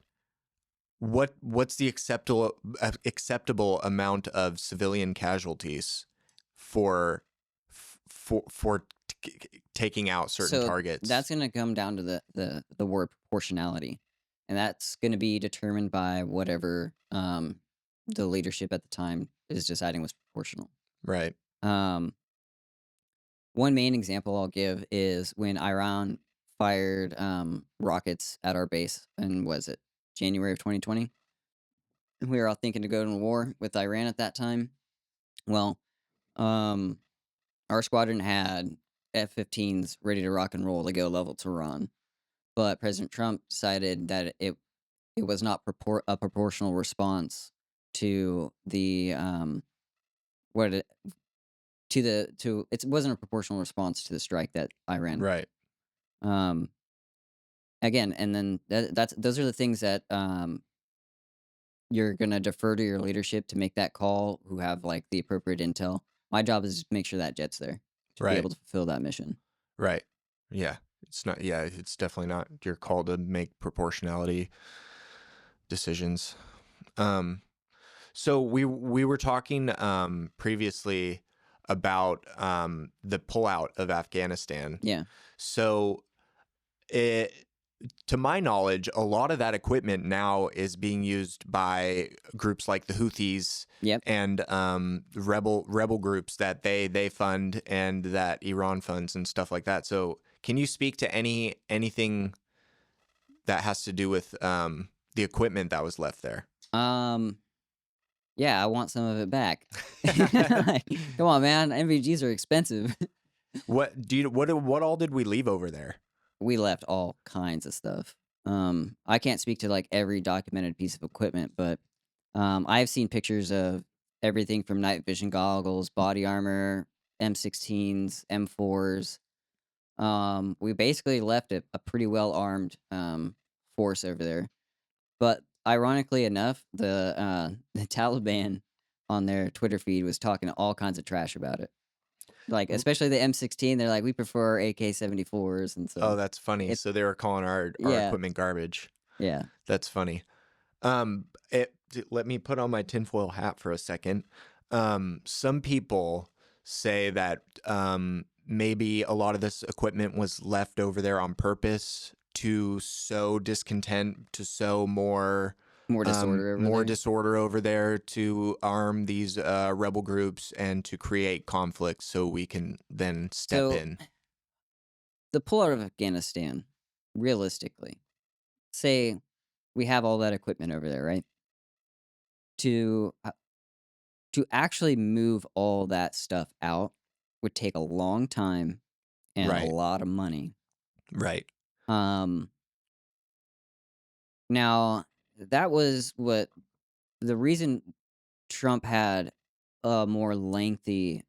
what's the acceptable amount of civilian casualties for taking out certain So targets? that's going to come down to the word proportionality, and that's going to be determined by whatever the leadership at the time is deciding was proportional. Right. One main example I'll give is when Iran fired rockets at our base, and was it January of 2020? And we were all thinking to go to war with Iran at that time. Well, um, our squadron had F-15s ready to rock and roll to go level Tehran, but President Trump decided that it was not a proportional response to the what it, to it wasn't a proportional response to the strike that Iran. Right. Um, again, and then those are the things that you're gonna defer to your leadership to make that call, who have like the appropriate intel. My job is to make sure that jet's there to be Right. able to fulfill that mission. Right. Yeah. It's not. Yeah. It's definitely not your call to make proportionality decisions. So we were talking previously about the pullout of Afghanistan. Yeah. So to my knowledge, a lot of that equipment now is being used by groups like the Houthis. Yep. And rebel groups that they fund and that Iran funds and stuff like that. So can you speak to anything that has to do with the equipment that was left there? Yeah, I want some of it back. Like, come on, man. MVGs are expensive. What all did we leave over there? We left all kinds of stuff. I can't speak to like every documented piece of equipment, but I've seen pictures of everything from night vision goggles, body armor, M16s, M4s. We basically left a pretty well armed force over there. But ironically enough, the Taliban on their Twitter feed was talking all kinds of trash about it. Like R- especially the M16, they're like, we prefer AK-74s, and Oh, so that's funny. it So they were calling our yeah equipment garbage. yeah. That's funny. Let me put on my tinfoil hat for a second. Some people say that maybe a lot of this equipment was left over there on purpose to sow discontent, to sow More disorder over more there. disorder over there, to arm these rebel groups and to create conflict so we can then step So in. the pull out of Afghanistan, realistically, say we have all that equipment over there, right? To to actually move all that stuff out would take a long time and a Right, lot of money. right, Um, Now that was what the reason Trump had a more lengthy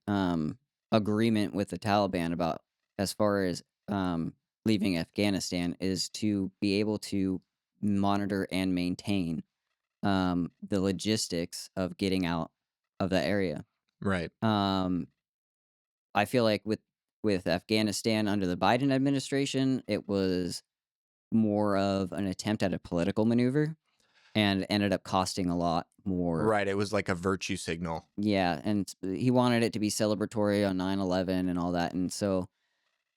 agreement with the Taliban about as far as leaving Afghanistan is to be able to monitor and maintain the logistics of getting out of the area. right. Um, I feel like with Afghanistan under the Biden administration, it was more of an attempt at a political maneuver and ended up costing a lot more. Right, it was like a virtue signal. Yeah, and he wanted it to be celebratory on 9/11 and all that, and so,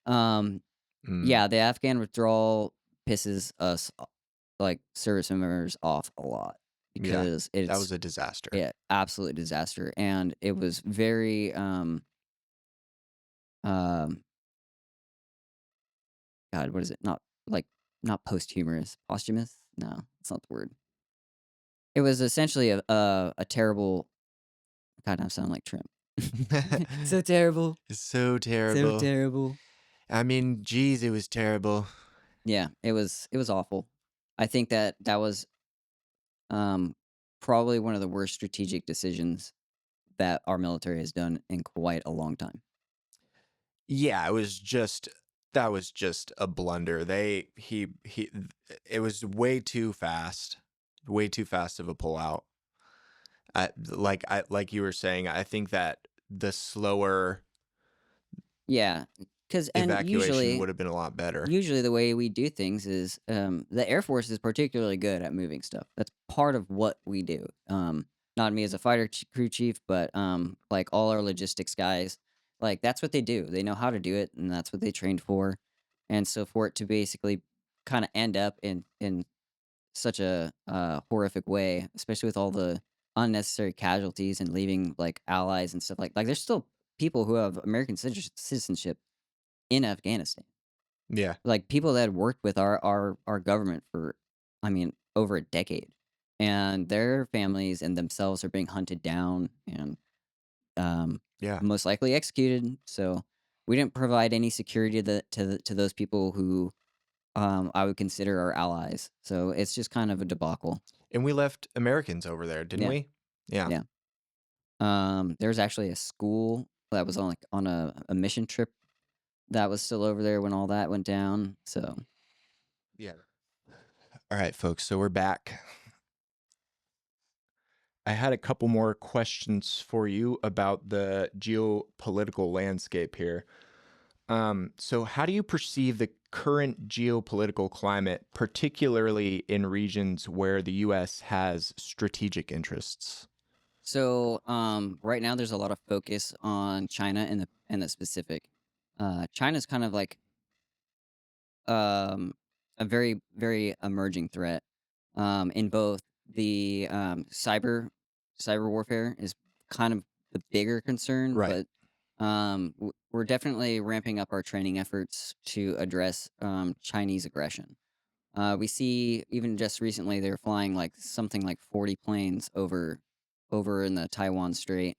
um, Mm, yeah, the Afghan withdrawal pisses us, like, service members off a lot yeah, because that it's was a disaster. yeah, absolute disaster, and it was very, um, God, what is it? Not like not posthumous, posthumous? No, that's not the word. It was essentially a terrible. God, I sound like Trump. So terrible. It's so So terrible. terrible. I mean, geez, it was terrible. Yeah, it was awful. I think that was um probably one of the worst strategic decisions that our military has done in quite a long time. Yeah, that was just a blunder. It was way too fast of a pullout. Like you were saying, I think that the slower Yeah, cuz and evacuation usually would have been a lot better. usually the way we do things is the Air Force is particularly good at moving stuff. That's part of what we do. Not me as a crew chief, but like all our logistics guys, like that's what they do. They know how to do it, and that's what they trained for. And so for it to basically kind of end up in such a horrific way, especially with all the unnecessary casualties and leaving like allies and stuff like there's still people who have American citizenship in Afghanistan, Yeah. like people that had worked with our government for, I mean, over a decade, and their families and themselves are being hunted down and um, Yeah. most likely executed. So we didn't provide any security to those people who I would consider our allies. So it's just kind of a debacle. And we left Americans over there, didn't Yeah, we? Yeah. yeah. There's actually a school that was on a mission trip that was still over there when all that went down. So Yeah. All right, folks. So we're back. I had a couple more questions for you about the geopolitical landscape here. So how do you perceive the current geopolitical climate, particularly in regions where the U.S. has strategic interests? So, right now there's a lot of focus on China in the specific. China's kind of like a very emerging threat. In both the cyber warfare is kind of the bigger concern, Right. but we're definitely ramping up our training efforts to address Chinese aggression. We see even just recently they were flying like something like 40 planes over in the Taiwan Strait.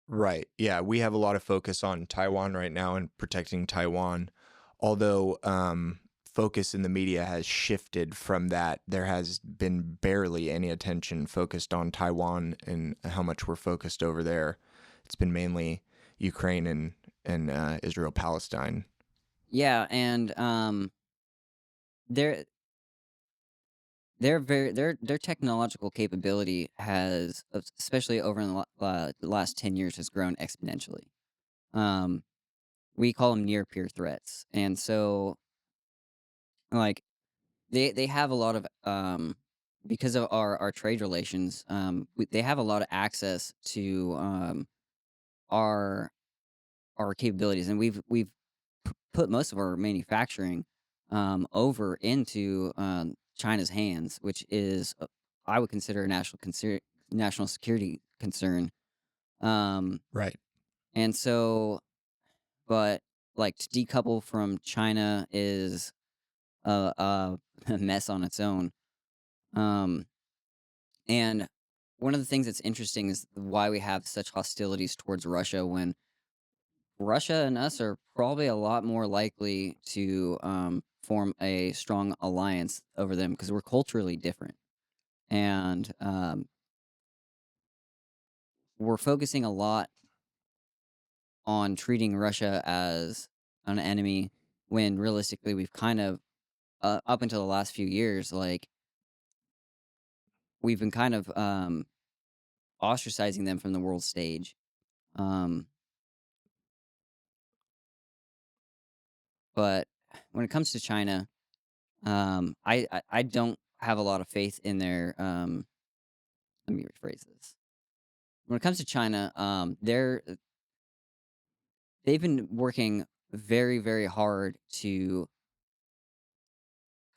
Right. Yeah, we have a lot of focus on Taiwan right now and protecting Taiwan. Although focus in the media has shifted from that. There has been barely any attention focused on Taiwan and how much we're focused over there. It's been mainly Ukraine and Israel Palestine. Yeah, and their their technological capability has, especially over in the last 10 years, has grown exponentially. Um, we call them near peer threats, and so like they have a lot of because of our trade relations, they have a lot of access to our our capabilities, and we've put most of our manufacturing over into China's hands, which is I would consider a national security concern. Um, Right. and so, but like to decouple from China is a mess on its own. Um, and one of the things that's interesting is why we have such hostilities towards Russia when Russia and us are probably a lot more likely to form a strong alliance over them because we're culturally different. And we're focusing a lot on treating Russia as an enemy when realistically we've kind of, up until the last few years, like we've been kind of ostracizing them from the world stage. Um, but when it comes to China, I don't have a lot of faith in their let me rephrase this. When it comes to China, they've been working very, very hard to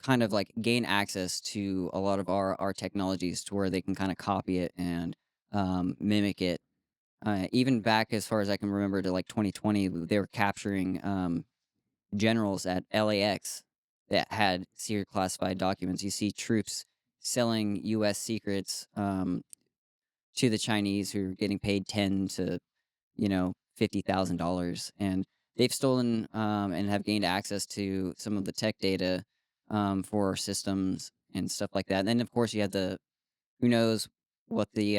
kind of like gain access to a lot of our technologies to where they can kind of copy it and mimic it. Even back as far as I can remember to like 2020, they were capturing generals at LAX that had secret classified documents. You see troops selling U.S. secrets to the Chinese who are getting paid 10 to $50,000, and they've stolen and have gained access to some of the tech data for our systems and stuff like that. And then of course you have the who knows what the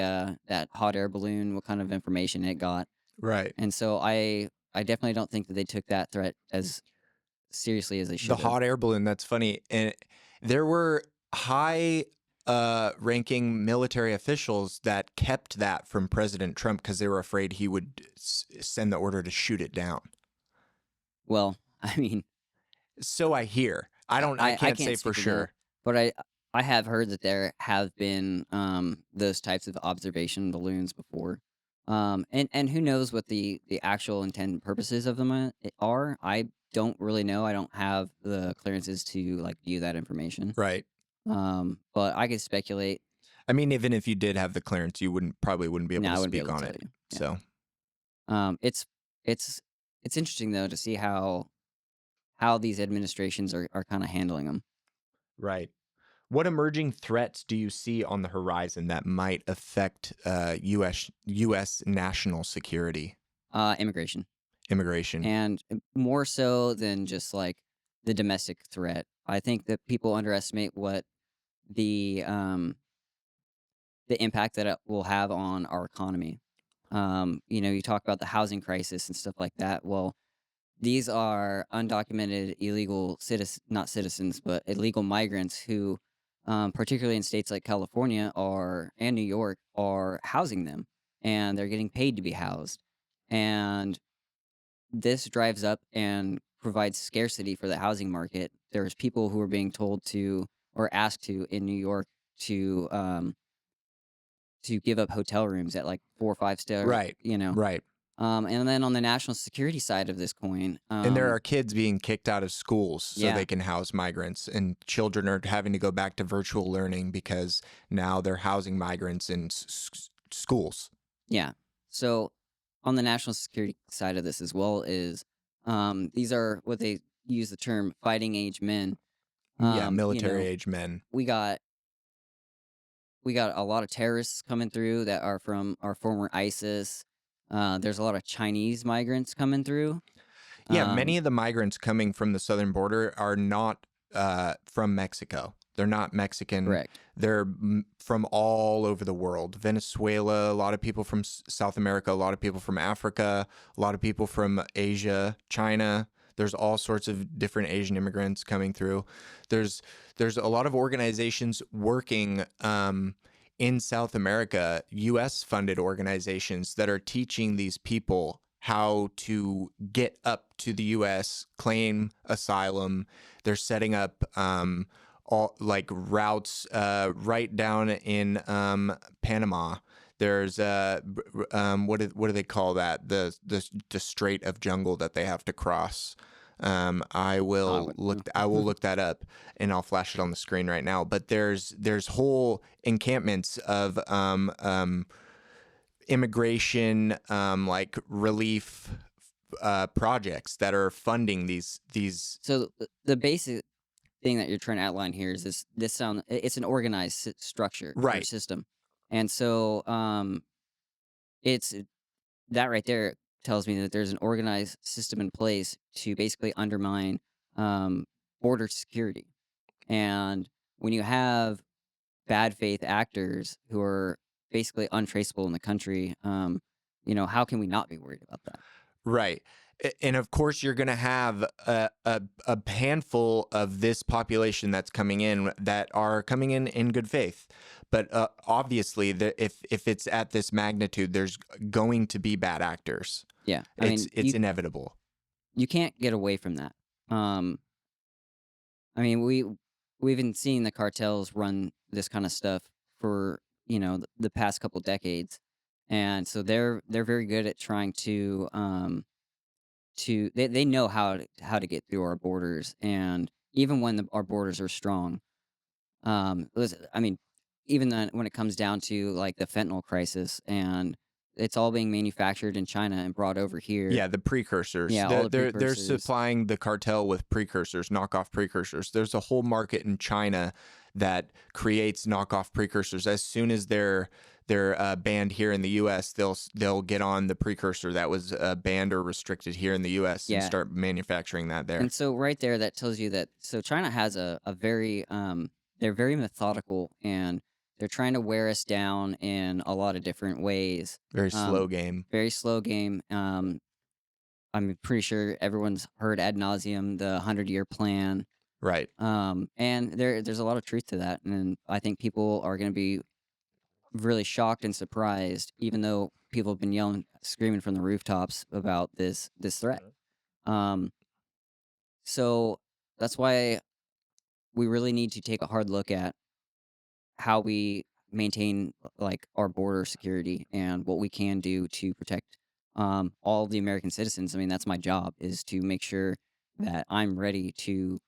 that hot air balloon, what kind of information it got. Right. And so I definitely don't think that they took that threat as seriously as they The should have. hot air balloon, that's funny. And there were high ranking military officials that kept that from President Trump because they were afraid he would send the order to shoot it down. Well, I mean, So I hear. I I can't say can't for speak to that, sure. but I have heard that there have been those types of observation balloons before. And who knows what the actual intended purposes of them are? I don't really know. I don't have the clearances to like view that information. Right. But I could speculate. I mean, even if you did have the clearance, you probably wouldn't be able No, to I wouldn't be speak able on to it. tell you. Yeah. So It's it's it's interesting though to see how these administrations are kind of handling them. right. What emerging threats do you see on the horizon that might affect U.S. national security, Immigration. immigration? And more so than just like the domestic threat. I think that people underestimate what the um, the impact that it will have on our economy. You talk about the housing crisis and stuff like that. Well, these are undocumented illegal not citizens, but illegal migrants who, particularly in states like California or and New York, are housing them, and they're getting paid to be housed, and this drives up and provides scarcity for the housing market. There's people who are being told to or asked to in New York to give up hotel rooms at like 4 or 5 star, Right. Right. And then on the national security side of this coin, And there are kids being kicked out of schools so yeah, they can house migrants, and children are having to go back to virtual learning because now they're housing migrants in schools. yeah. So on the national security side of this as well is these are what they use the term fighting age men. Yeah, You military know, age men. we got a lot of terrorists coming through that are from our former ISIS. There's a lot of Chinese migrants coming through. Yeah, many Um, of the migrants coming from the southern border are not from Mexico. They're not Mexican. Correct. They're from all over the world. Venezuela, a lot of people from South America, a lot of people from Africa, a lot of people from Asia, China. There's all sorts of different Asian immigrants coming through. There's a lot of organizations working in South America, U.S. funded organizations that are teaching these people how to get up to the U.S., claim asylum. They're setting up all like routes right down in Panama. There's what do they call that? The Strait of Jungle that they have to cross. I will look that up and I'll flash it on the screen right now. But there's whole encampments of immigration like relief projects that are funding these. So the basic thing that you're trying to outline here is it's an organized structure or Right. system, and so it's that right there tells me that there's an organized system in place to basically undermine border security. And when you have bad faith actors who are basically untraceable in the country, how can we not be worried about that? Right. And of course, you're going to have a handful of this population that's coming in that are coming in good faith. But obviously, if it's at this magnitude, there's going to be bad actors. Yeah, it's inevitable. You can't get away from that. We've been seeing the cartels run this kind of stuff for the past couple decades, and so they're very good at trying to they know how to get through our borders, and even when our borders are strong, even then when it comes down to like the fentanyl crisis, and it's all being manufactured in China and brought over here. Yeah, the precursors. Yeah, all the They're precursors. supplying the cartel with precursors, knockoff precursors. There's a whole market in China that creates knockoff precursors. As soon as they're banned here in the U.S., they'll get on the precursor that was banned or restricted here in the U.S. and start manufacturing that there. And so right there, that tells you that China has a very they're very methodical, and they're trying to wear us down in a lot of different ways. Very slow game. Very slow game. I'm pretty sure everyone's heard ad nauseum the 100-year plan. Right. And there's a lot of truth to that, and I think people are going to be really shocked and surprised, even though people have been screaming from the rooftops about this threat. So that's why we really need to take a hard look at how we maintain like our border security and what we can do to protect all of the American citizens. I mean, that's my job, is to make sure that I'm ready to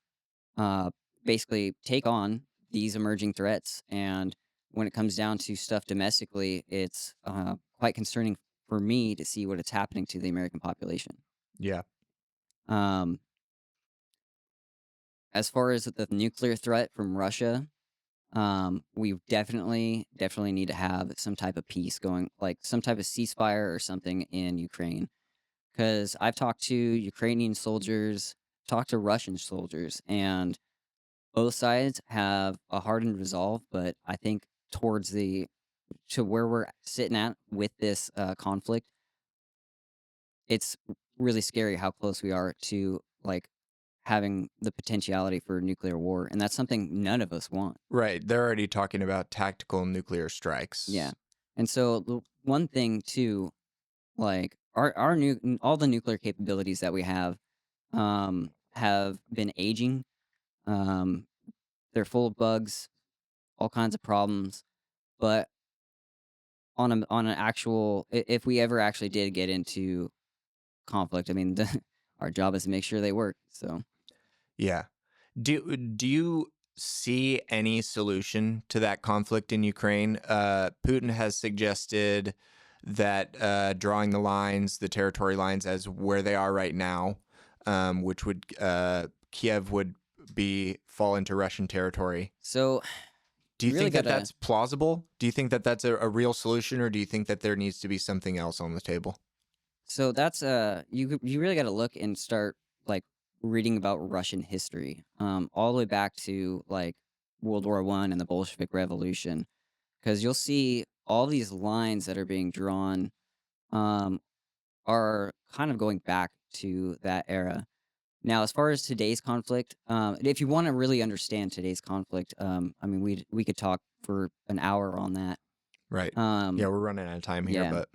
basically take on these emerging threats. And when it comes down to stuff domestically, it's quite concerning for me to see what is happening to the American population. Yeah. As far as the nuclear threat from Russia, we definitely need to have some type of peace going, like some type of ceasefire or something in Ukraine. Because I've talked to Ukrainian soldiers, talked to Russian soldiers, and both sides have a hardened resolve. But I think to where we're sitting at with this conflict, it's really scary how close we are to like having the potentiality for nuclear war, and that's something none of us want. Right. They're already talking about tactical nuclear strikes. Yeah. And so the one thing too, like all the nuclear capabilities that we have been aging. They're full of bugs, all kinds of problems. But on an actual, if we ever actually did get into conflict, I mean, our job is to make sure they work. So yeah. Do you see any solution to that conflict in Ukraine? Putin has suggested that drawing the lines, the territory lines as where they are right now, which would Kiev would fall into Russian territory. So do you think that that's plausible? Do you think that that's a real solution, or do you think that there needs to be something else on the table? So that's you really got to look and start like reading about Russian history, all the way back to like World War One and the Bolshevik Revolution, because you'll see all these lines that are being drawn um, are kind of going back to that era. Now, as far as today's conflict, if you want to really understand today's conflict, I mean, we could talk for an hour on that. Right. Yeah, Um, we're running out of time here, yeah, but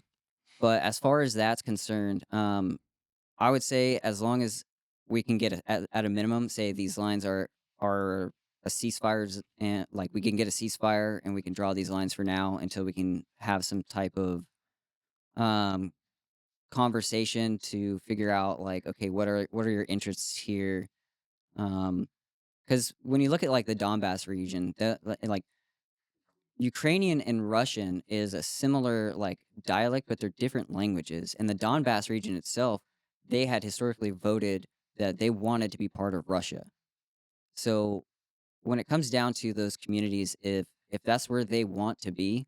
but as far as that's concerned, I would say as long as we can get at a minimum, say these lines are a ceasefires and like we can get a ceasefire and we can draw these lines for now until we can have some type of um conversation to figure out like okay what are your interests here, because when you look at like the Donbass region, like Ukrainian and Russian is a similar like dialect, but they're different languages. And the Donbass region itself, they had historically voted that they wanted to be part of Russia. So when it comes down to those communities, if that's where they want to be,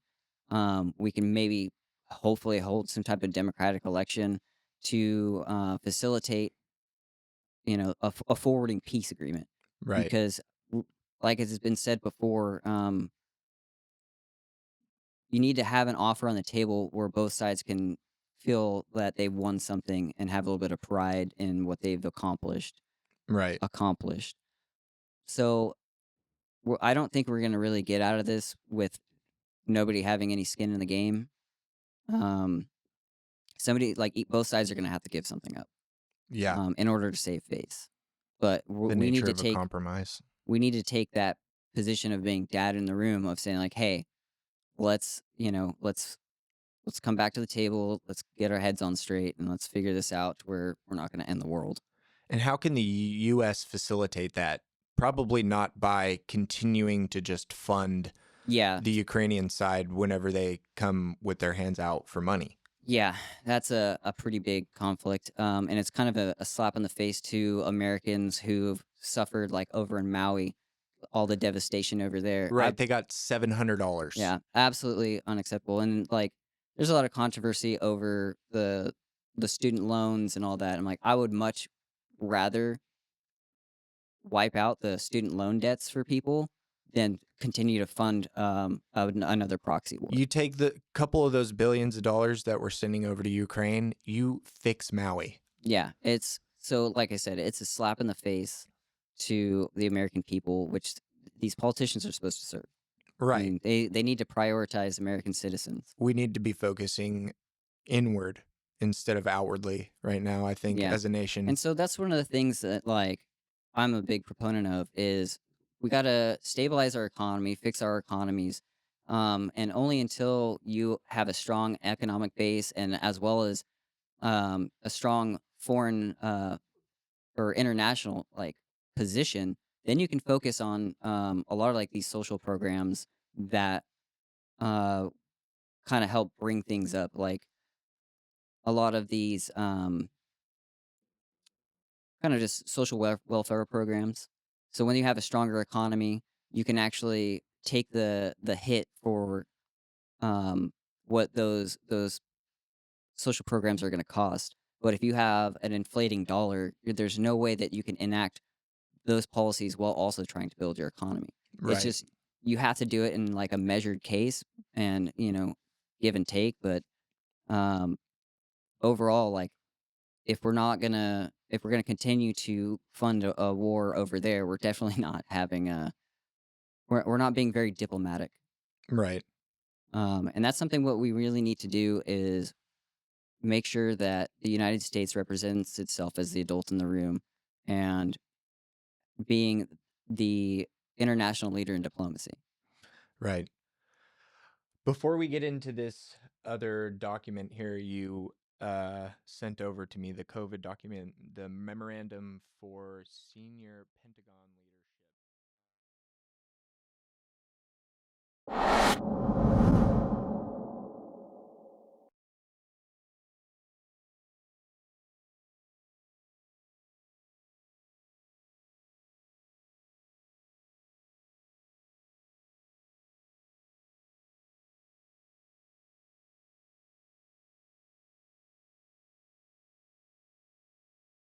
we can maybe hopefully hold some type of democratic election to facilitate, a forwarding peace agreement. right, Because, like it has been said before, you need to have an offer on the table where both sides can feel that they won something and have a little bit of pride in what they've right. accomplished. So I don't think we're going to really get out of this with nobody having any skin in the game. Um, somebody like both sides are going to have to give something up Yeah, in order to save face. But the we need nature to of a take compromise. that position of being dad in the room of saying like, hey, let's come back to the table. Let's get our heads on straight and let's figure this out to where we're not going to end the world. And how can the U.S. facilitate that? Probably not by continuing to just fund Yeah. the Ukrainian side whenever they come with their hands out for money. Yeah. That's a pretty big conflict. And it's kind of a slap in the face to Americans who've suffered like over in Maui, all the devastation over there. Right, they got $700. Yeah, absolutely unacceptable. And like, there's a lot of controversy over the student loans and all that. I'm like, I would much rather wipe out the student loan debts for people than continue to fund another proxy war. You take the couple of those billions of dollars that we're sending over to Ukraine, you fix Maui. Yeah, it's so like I said, it's a slap in the face to the American people, which these politicians are supposed to serve. I Right. mean, they need to prioritize American citizens. We need to be focusing inward instead of outwardly right now, I think, Yeah. as a nation. And so that's one of the things that like I'm a big proponent of is we got to stabilize our economy, fix our economies. And only until you have a strong economic base and as well as a strong foreign or international like position, then you can focus on a lot of like these social programs that uh, kind of help bring things up. Like a lot of these kind of just social welfare programs. So when you have a stronger economy, you can actually take the hit for what those social programs are going to cost. But if you have an inflating dollar, there's no way that you can enact those policies while also trying to build your economy. It's Right. just you have to do it in like a measured case and give and take. But um, overall, like if we're gonna continue to fund a war over there, we're definitely not having a we're not being very diplomatic. Right. And that's something what we really need to do is make sure that the United States represents itself as the adult in the room and being the international leader in diplomacy. Right. Before we get into this other document here, you sent over to me the COVID document, the memorandum for senior Pentagon leadership.